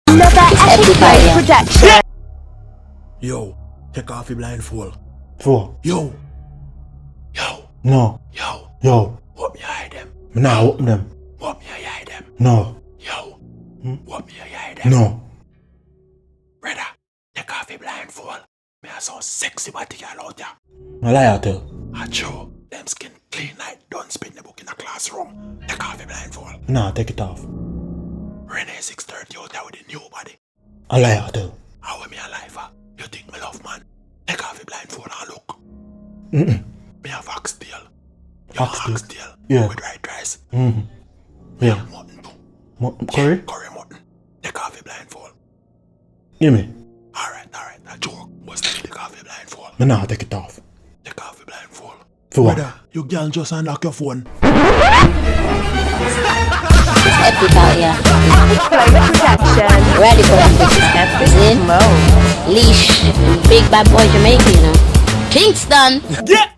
Another epic live production. Yo, take off your blindfold. For? Yo. No. Yo. What me hide them? Me nah open them. What me hide them? No. Yo. What me hide them? No. Brother, take off your blindfold. Me are so sexy body girl out there. I lie out there. I show them skin clean like don't spin the book in the classroom. Take off your blindfold. Nah, take it off. Renee 630 out there with a new body. I lie out there. How am I alive? You think me love man? Take off your blindfold and look. Me have oxtail. You have Oxtail? oxtail Yeah. with white rice. Yeah. Mutton too. Curry? Curry mutton. Take off your blindfold. Give me. Alright. A joke. But still take off your blindfold. Me nah take it off. Take off your blindfold. For what? Brother, you girl just unlock your phone. It's epic out here. Live production. Ready for them bitches. Epic See? mode. Leash. Big bad boy Jamaican, you know. Kingston. Yeah.